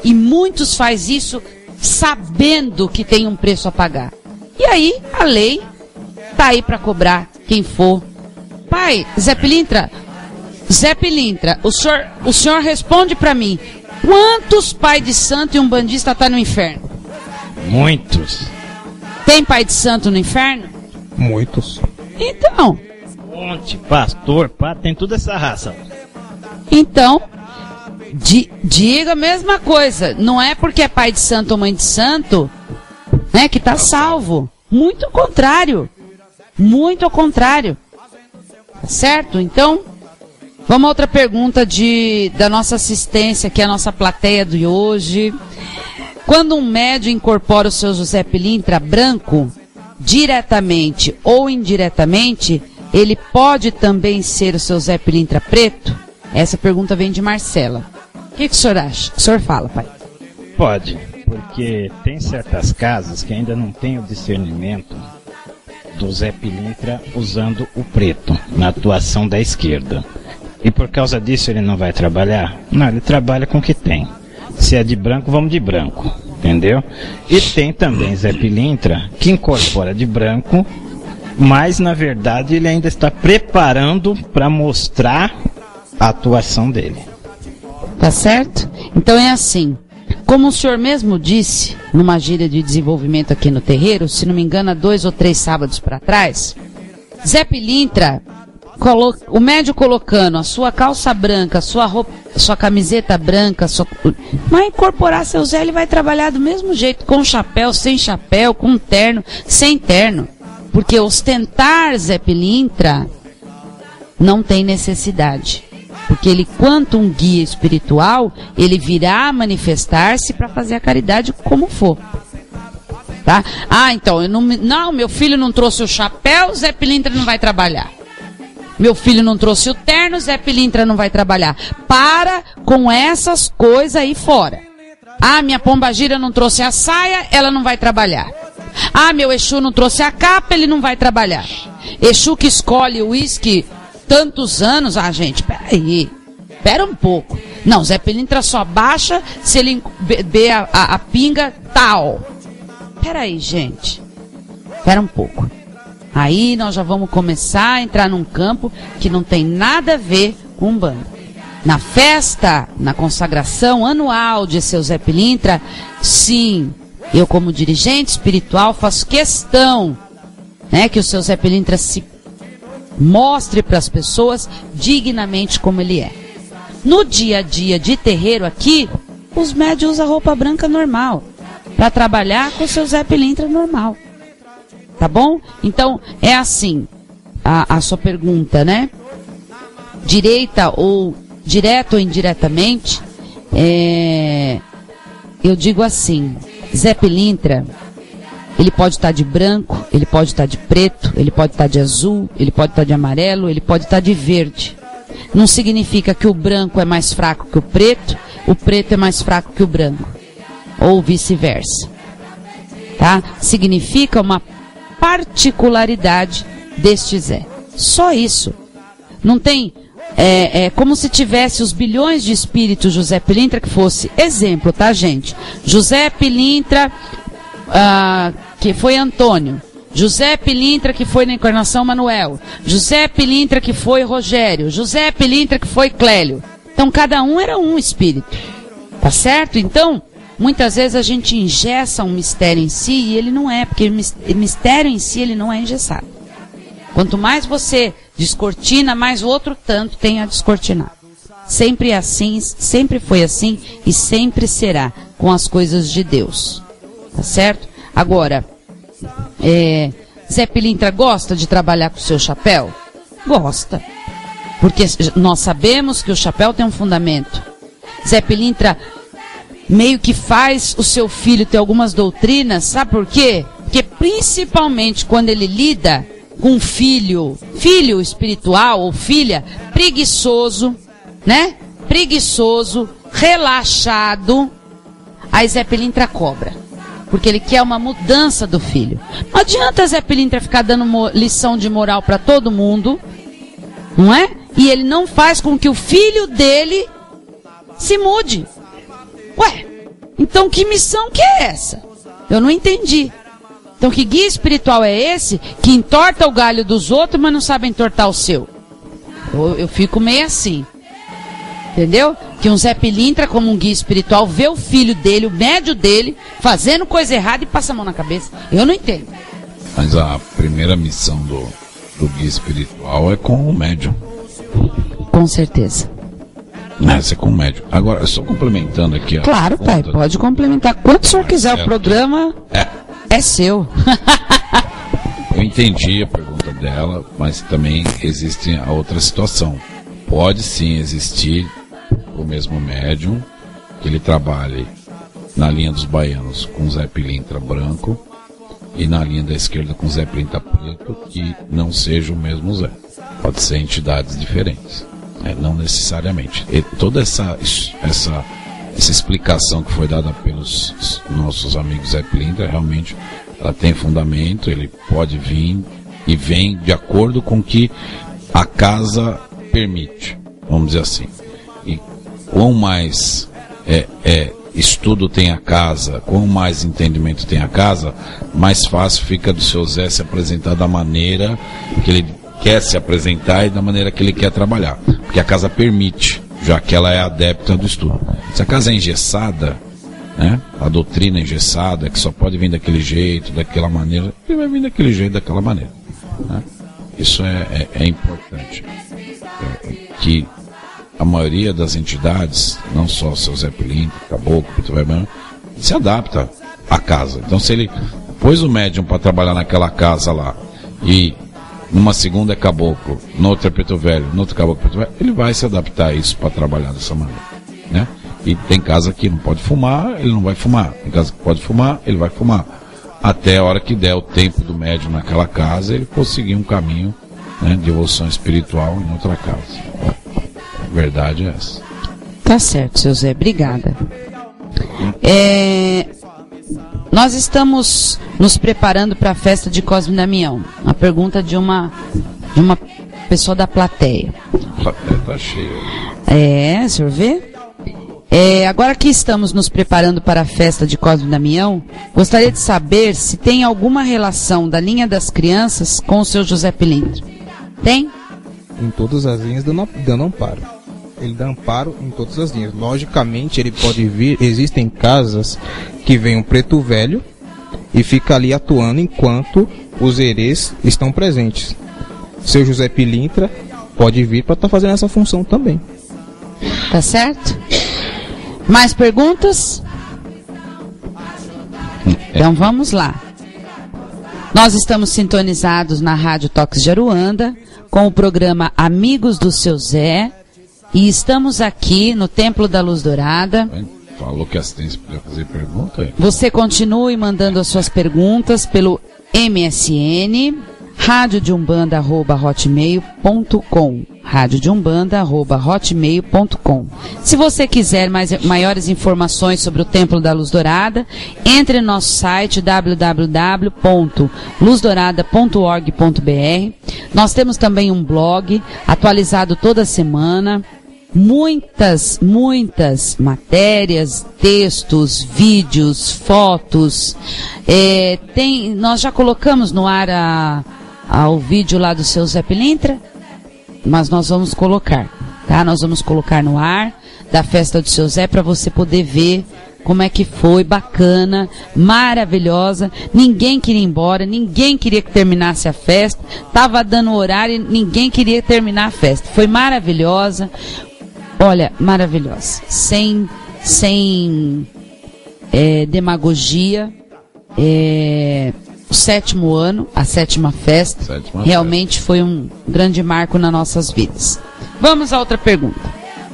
E muitos fazem isso sabendo que tem um preço a pagar. E aí a lei tá aí para cobrar quem for. Pai, Zé Pilintra, o senhor responde para mim, quantos pai de santo e um bandista tá no inferno? Muitos. Tem pai de santo no inferno? Muitos. Então. Monte, pastor, tem toda essa raça. Então, diga a mesma coisa. Não é porque é pai de santo ou mãe de santo, né, que tá salvo. Muito ao contrário. Muito ao contrário. Tá certo? Então, vamos a outra pergunta da nossa assistência, que é a nossa plateia de hoje. Quando um médium incorpora o seu José Pilintra branco, diretamente ou indiretamente, ele pode também ser o seu Zé Pilintra preto? Essa pergunta vem de Marcela. O que o senhor acha? O senhor fala, pai. Pode, porque tem certas casas que ainda não tem o discernimento do Zé Pilintra usando o preto na atuação da esquerda. E por causa disso ele não vai trabalhar? Não, ele trabalha com o que tem. Se é de branco, vamos de branco, entendeu? E tem também Zé Pilintra que incorpora de branco, mas na verdade ele ainda está preparando para mostrar a atuação dele. Tá certo? Então é assim, como o senhor mesmo disse numa gíria de desenvolvimento aqui no terreiro, se não me engano há 2 ou 3 sábados para trás, Zé Pilintra, o médium colocando a sua calça branca, a sua roupa, sua camiseta branca, vai incorporar seu Zé, ele vai trabalhar do mesmo jeito, com chapéu, sem chapéu, com terno, sem terno. Porque ostentar Zé Pilintra não tem necessidade. Porque ele, quanto um guia espiritual, ele virá manifestar-se para fazer a caridade como for. Tá? Ah, então, meu filho não trouxe o chapéu, Zé Pilintra não vai trabalhar. Meu filho não trouxe o terno, Zé Pilintra não vai trabalhar. Para com essas coisas aí fora. Ah, minha pombagira não trouxe a saia, ela não vai trabalhar. Ah, meu Exu não trouxe a capa, ele não vai trabalhar. Exu que escolhe o uísque tantos anos. Ah, gente, peraí. Pera um pouco. Não, Zé Pilintra só baixa se ele beber a pinga tal. Peraí, gente. Pera um pouco. Aí nós já vamos começar a entrar num campo que não tem nada a ver com Umbanda. Na festa, na consagração anual de seu Zé Pilintra, sim, eu como dirigente espiritual faço questão, né, que o seu Zé Pilintra se mostre para as pessoas dignamente como ele é. No dia a dia de terreiro aqui, os médios usam roupa branca normal, para trabalhar com o seu Zé Pilintra normal. Tá bom? Então, é assim, a sua pergunta, né? Direto ou indiretamente, eu digo assim, Zé Pilintra, ele pode estar de branco, ele pode estar de preto, ele pode estar de azul, ele pode estar de amarelo, ele pode estar de verde. Não significa que o branco é mais fraco que o preto é mais fraco que o branco, ou vice-versa. Tá? Significa uma particularidade deste Zé. Só isso. Não tem... como se tivesse os bilhões de espíritos José Pilintra, que fosse exemplo, tá, gente? José Pilintra, que foi Antônio. José Pilintra, que foi na encarnação Manuel. José Pilintra, que foi Rogério. José Pilintra, que foi Clélio. Então, cada um era um espírito. Tá certo? Então, muitas vezes a gente engessa um mistério em si e ele não é, porque o mistério em si ele não é engessado. Quanto mais você descortina, mais o outro tanto tem a descortinar. Sempre é assim, sempre foi assim e sempre será com as coisas de Deus. Tá certo? Agora, Zé Pilintra gosta de trabalhar com o seu chapéu? Gosta. Porque nós sabemos que o chapéu tem um fundamento. Zé Pilintra meio que faz o seu filho ter algumas doutrinas, sabe por quê? Porque principalmente quando ele lida com um filho espiritual ou filha preguiçoso, né? Preguiçoso, relaxado, aí Zé Pilintra cobra. Porque ele quer uma mudança do filho. Não adianta Zé Pilintra ficar dando lição de moral para todo mundo, não é? E ele não faz com que o filho dele se mude. Ué, então que missão que é essa? Eu não entendi. Então que guia espiritual é esse que entorta o galho dos outros, mas não sabe entortar o seu? Eu fico meio assim. Entendeu? Que um Zé Pilintra, como um guia espiritual, vê o filho dele, o médio dele, fazendo coisa errada e passa a mão na cabeça. Eu não entendo. Mas a primeira missão do guia espiritual é com o médium. Com certeza. Essa é com o médium. Agora, só complementando aqui. Claro, pai, pode complementar. Quanto o senhor quiser, o programa é seu. Eu entendi a pergunta dela, mas também existe a outra situação. Pode sim existir o mesmo médium, que ele trabalhe na linha dos baianos com Zé Pilintra branco e na linha da esquerda com Zé Pilintra preto, que não seja o mesmo Zé. Pode ser entidades diferentes, não necessariamente. E toda essa explicação que foi dada pelos nossos amigos Zé Pilintra, realmente ela tem fundamento, ele pode vir e vem de acordo com o que a casa permite, vamos dizer assim. E quanto mais estudo tem a casa, quanto mais entendimento tem a casa, mais fácil fica do seu Zé se apresentar da maneira que ele quer se apresentar e da maneira que ele quer trabalhar. Porque a casa permite, já que ela é adepta do estudo. Se a casa é engessada, né, a doutrina é engessada, que só pode vir daquele jeito, daquela maneira, ele vai vir daquele jeito, daquela maneira. Né? Isso é importante. Que a maioria das entidades, não só o seu Zé Pilintra, Caboclo, se adapta à casa. Então, se ele pôs o médium para trabalhar naquela casa lá, e numa segunda é Caboclo, noutra é Preto Velho, noutra Caboclo, Preto Velho, ele vai se adaptar a isso para trabalhar dessa maneira, né? E tem casa que não pode fumar, ele não vai fumar. Tem casa que pode fumar, ele vai fumar. Até a hora que der o tempo do médium naquela casa, ele conseguir um caminho, né, de evolução espiritual em outra casa. A verdade é essa. Tá certo, seu Zé, obrigada. Nós estamos nos preparando para a festa de Cosme e Damião. Uma pergunta de uma pessoa da plateia. A plateia tá cheia. O senhor vê? Agora que estamos nos preparando para a festa de Cosme e Damião, gostaria de saber se tem alguma relação da linha das crianças com o seu José Pilintra. Tem? Em todas as linhas dando amparo. Ele dá amparo em todas as linhas. Logicamente, ele pode vir. Existem casas que vem um preto velho e fica ali atuando enquanto os herês estão presentes. Seu José Pilintra pode vir para estar fazendo essa função também. Tá certo? Mais perguntas? Então vamos lá. Nós estamos sintonizados na Rádio Toques de Aruanda com o programa Amigos do Seu Zé e estamos aqui no Templo da Luz Dourada. Falou que a assistência podia fazer pergunta? Você continue mandando as suas perguntas pelo MSN radiodeumbanda@hotmail.com radiodeumbanda@hotmail.com. Se você quiser maiores informações sobre o Templo da Luz Dourada, entre no nosso site www.luzdourada.org.br. Nós temos também um blog atualizado toda semana. Muitas matérias, textos, vídeos, fotos. Nós já colocamos no ar o vídeo lá do seu Zé Pilintra, mas nós vamos colocar, tá? Nós vamos colocar no ar da festa do seu Zé para você poder ver como é que foi, bacana, maravilhosa. Ninguém queria ir embora, ninguém queria que terminasse a festa. Tava dando horário e ninguém queria terminar a festa. Foi maravilhosa. Olha, maravilhosa, sem demagogia. O 7º ano, a 7ª festa, realmente foi um grande marco nas nossas vidas. Vamos a outra pergunta.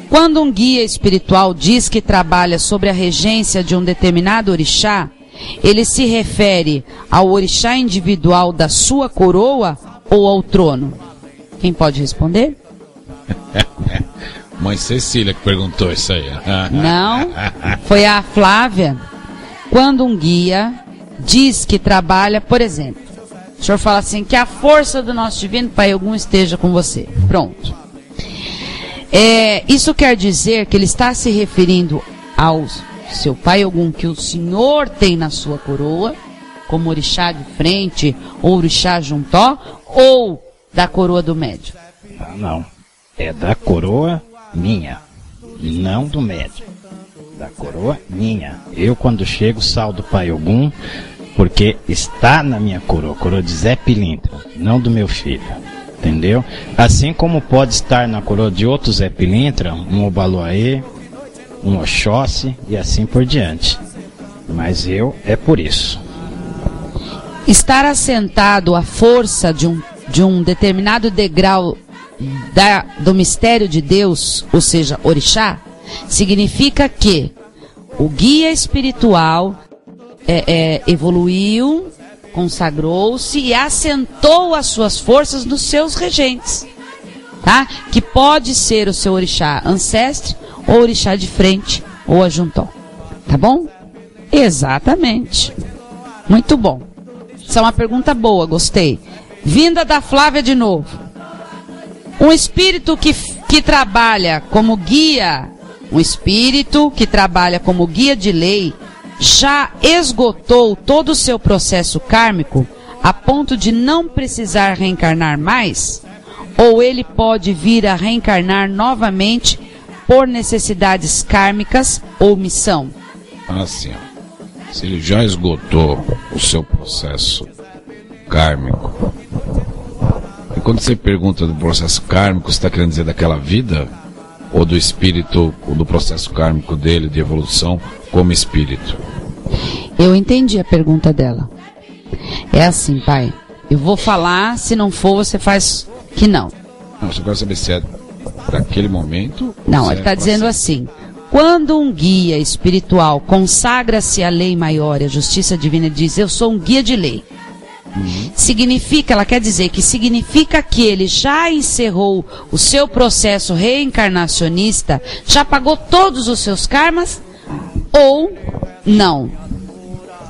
Quando um guia espiritual diz que trabalha sobre a regência de um determinado orixá, ele se refere ao orixá individual da sua coroa ou ao trono? Quem pode responder? Mãe Cecília que perguntou isso aí. Não, foi a Flávia. Quando um guia diz que trabalha, por exemplo, o senhor fala assim, que a força do nosso divino Pai Ogum esteja com você. Pronto. Isso quer dizer que ele está se referindo ao seu Pai Ogum que o senhor tem na sua coroa, como orixá de frente, ou orixá juntó, ou da coroa do médium? Não, é da coroa minha, não do médium. Da coroa minha. Eu, quando chego, saldo Pai Ogum, porque está na minha coroa de Zé Pilintra, não do meu filho. Entendeu? Assim como pode estar na coroa de outro Zé Pilintra, um Obaloaê, um Oxóssi e assim por diante. Mas é por isso. Estar assentado à força de um determinado degrau do mistério de Deus, ou seja, orixá, significa que o guia espiritual evoluiu, consagrou-se e assentou as suas forças nos seus regentes, tá? Que pode ser o seu orixá ancestre, ou orixá de frente, ou ajuntó, tá bom? Exatamente. Muito bom. Essa é uma pergunta boa, gostei. Vinda da Flávia de novo. Um espírito que trabalha como guia, de lei, já esgotou todo o seu processo kármico a ponto de não precisar reencarnar mais? Ou ele pode vir a reencarnar novamente por necessidades kármicas ou missão? Assim, se ele já esgotou o seu processo kármico, e quando você pergunta do processo kármico, você está querendo dizer daquela vida? Ou do espírito, ou do processo kármico dele, de evolução, como espírito? Eu entendi a pergunta dela. É assim, pai. Eu vou falar, se não for, você faz que não. Não, eu só quero saber se é daquele momento. Não, ele está dizendo assim. Quando um guia espiritual consagra-se à lei maior e à justiça divina, ele diz, eu sou um guia de lei. Ela quer dizer que significa que ele já encerrou o seu processo reencarnacionista, já pagou todos os seus karmas, ou não?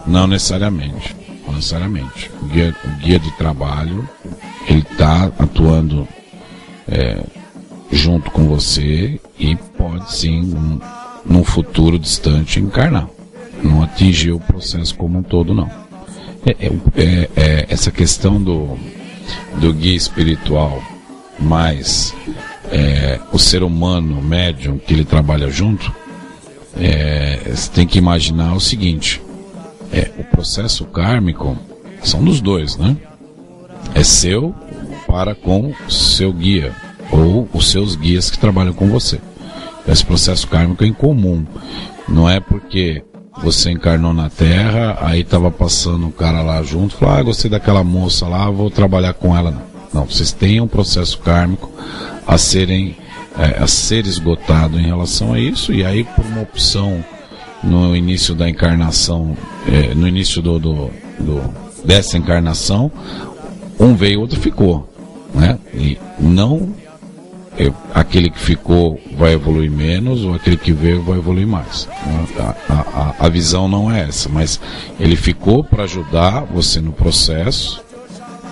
Não necessariamente. Não necessariamente. O guia de trabalho, ele está atuando junto com você e pode sim, num futuro distante, encarnar. Não atingiu o processo como um todo, não. Essa questão do guia espiritual mais o ser humano médium que ele trabalha junto, você tem que imaginar o seguinte, o processo kármico são dos dois, né? É seu para com o seu guia ou os seus guias que trabalham com você. Esse processo kármico é em comum. Não é porque você encarnou na Terra, aí tava passando um cara lá junto, falou, gostei daquela moça lá, vou trabalhar com ela. Não, vocês têm um processo kármico a ser esgotado em relação a isso, e aí por uma opção no início da encarnação, no início dessa encarnação, um veio, outro ficou, né? E não aquele que ficou vai evoluir menos, ou aquele que veio vai evoluir mais. A visão não é essa, mas ele ficou para ajudar você no processo,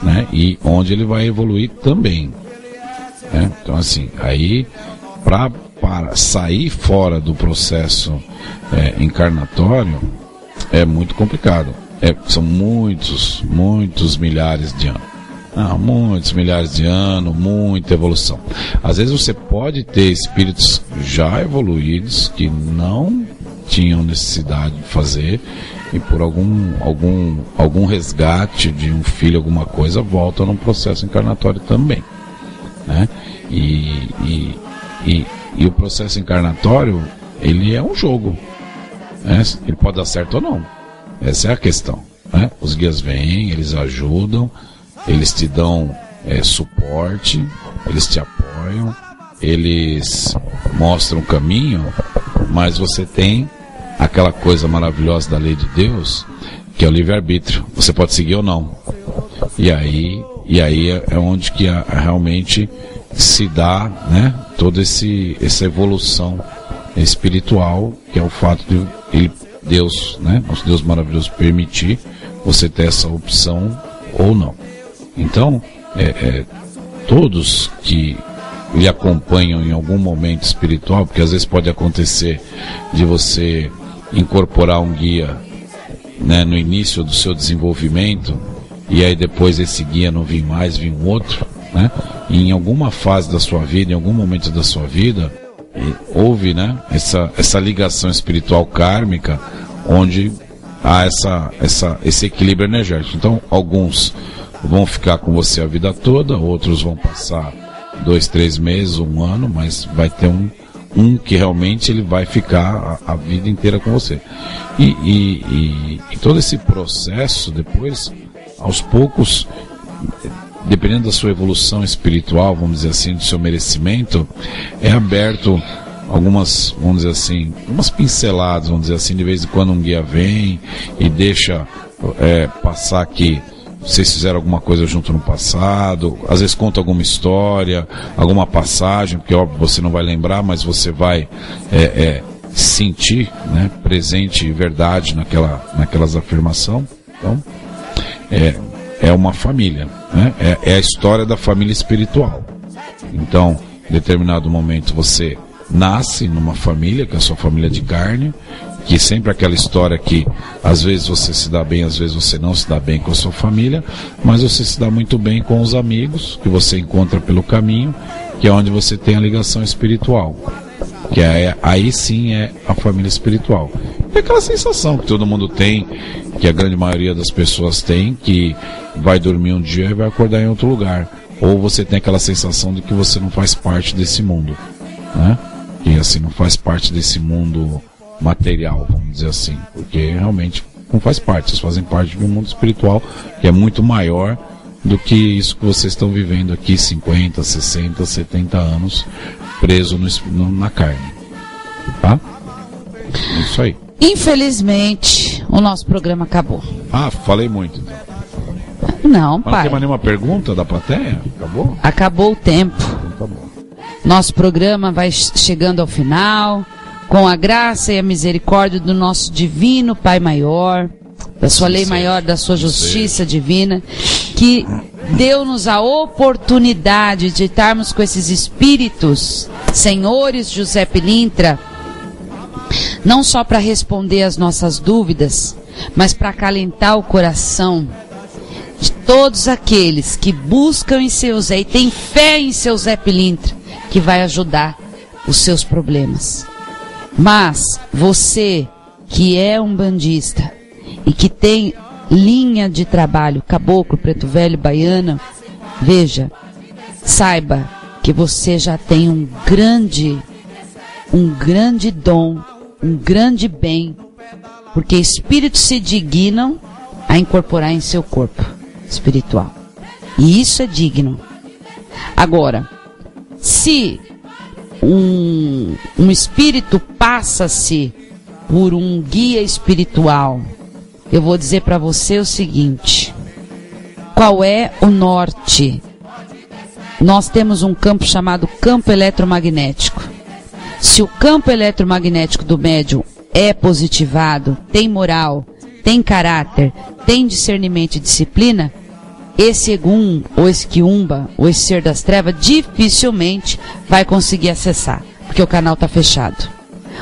né? E onde ele vai evoluir também, né? Então assim, aí para sair fora do processo encarnatório é muito complicado. São muitos milhares de anos. Muitos milhares de anos, muita evolução. Às vezes você pode ter espíritos já evoluídos que não tinham necessidade de fazer, e por algum resgate de um filho, alguma coisa, volta num processo encarnatório também, né? E o processo encarnatório, ele é um jogo, né? Ele pode dar certo ou não. Essa é a questão, né? Os guias vêm, eles ajudam, eles te dão suporte, eles te apoiam, eles mostram o caminho, mas você tem aquela coisa maravilhosa da lei de Deus, que é o livre-arbítrio. Você pode seguir ou não. E aí é onde que realmente se dá, né, toda essa evolução espiritual, que é o fato de Deus, né, nosso Deus maravilhoso, permitir você ter essa opção ou não. Então, todos que lhe acompanham em algum momento espiritual, porque às vezes pode acontecer de você incorporar um guia, né, no início do seu desenvolvimento, e aí depois esse guia não vir mais, vir um outro, né? E em alguma fase da sua vida, em algum momento da sua vida, houve, né, essa ligação espiritual kármica, onde há esse equilíbrio energético. Então, alguns vão ficar com você a vida toda, outros vão passar 2, 3 meses, 1 ano, mas vai ter um que realmente ele vai ficar a vida inteira com você. E todo esse processo depois, aos poucos, dependendo da sua evolução espiritual, vamos dizer assim, do seu merecimento, é aberto algumas, vamos dizer assim, umas pinceladas, vamos dizer assim, de vez em quando um guia vem e deixa passar que vocês fizeram alguma coisa junto no passado, às vezes conta alguma história, alguma passagem, porque óbvio você não vai lembrar, mas você vai sentir, né, presente e verdade naquelas afirmações. Então, é uma família, né? É a história da família espiritual. Então, em determinado momento você nasce numa família, que é a sua família de carne, que sempre aquela história que às vezes você se dá bem, às vezes você não se dá bem com a sua família, mas você se dá muito bem com os amigos que você encontra pelo caminho, que é onde você tem a ligação espiritual, que aí sim é a família espiritual. É aquela sensação que todo mundo tem, que a grande maioria das pessoas tem, que vai dormir um dia e vai acordar em outro lugar, ou você tem aquela sensação de que você não faz parte desse mundo, né? Que assim, não faz parte desse mundo material, vamos dizer assim, porque realmente não faz parte, vocês fazem parte de um mundo espiritual que é muito maior do que isso que vocês estão vivendo aqui, 50, 60, 70 anos preso na carne, tá? É isso aí. Infelizmente, o nosso programa acabou. Falei muito então. Não, mas pai. Não tem mais nenhuma pergunta da plateia? Acabou? Acabou o tempo. Então tá bom. Nosso programa vai chegando ao final, com a graça e a misericórdia do nosso divino Pai Maior, da sua lei maior, da sua justiça divina, que deu-nos a oportunidade de estarmos com esses espíritos, senhores José Pilintra, não só para responder as nossas dúvidas, mas para acalentar o coração de todos aqueles que buscam em seu Zé e têm fé em seu Zé Pilintra, que vai ajudar os seus problemas. Mas você que é um bandista e que tem linha de trabalho, caboclo, preto velho, baiana, veja, saiba que você já tem um grande dom, um grande bem, porque espíritos se dignam a incorporar em seu corpo espiritual. E isso é digno. Agora, se um espírito passa-se por um guia espiritual, eu vou dizer para você o seguinte: qual é o norte? Nós temos um campo chamado campo eletromagnético. Se o campo eletromagnético do médium é positivado, tem moral, tem caráter, tem discernimento e disciplina, esse Egum, ou esse Quiumba, ou esse ser das trevas, dificilmente vai conseguir acessar, porque o canal está fechado.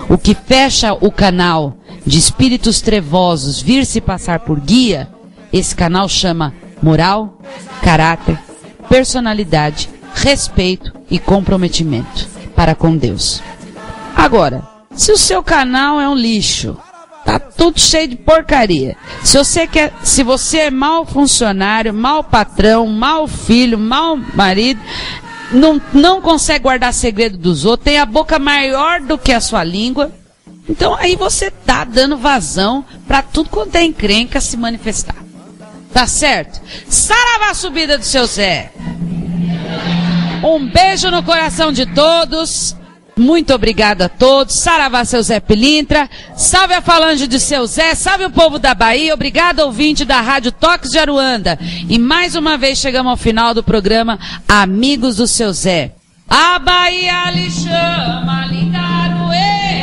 O que fecha o canal de espíritos trevosos vir se passar por guia, esse canal chama moral, caráter, personalidade, respeito e comprometimento para com Deus. Agora, se o seu canal é um lixo, tá tudo cheio de porcaria, se você é mau funcionário, mau patrão, mau filho, mau marido, não consegue guardar segredo dos outros, tem a boca maior do que a sua língua, então aí você tá dando vazão para tudo quanto é encrenca se manifestar. Tá certo? Saravá subida do seu Zé. Um beijo no coração de todos. Muito obrigada a todos. Saravá, seu Zé Pilintra. Salve a falange de seu Zé. Salve o povo da Bahia. Obrigado, ouvinte da Rádio Toques de Aruanda. E mais uma vez chegamos ao final do programa Amigos do seu Zé. A Bahia lhe chama, Lingaruê.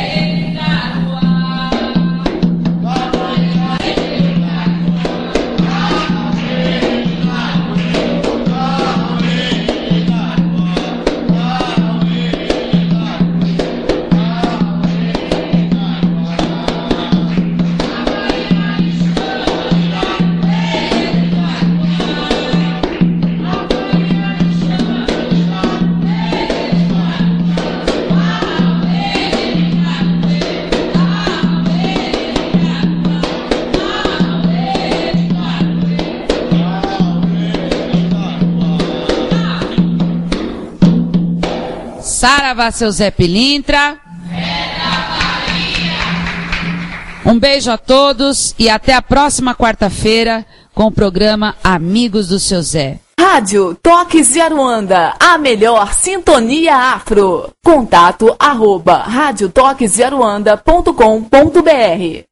Saravá, seu Zé Pilintra. Um beijo a todos e até a próxima quarta-feira com o programa Amigos do seu Zé. Rádio Toques de Aruanda, a melhor sintonia afro. Contato @radiotoquesdearuanda.com.br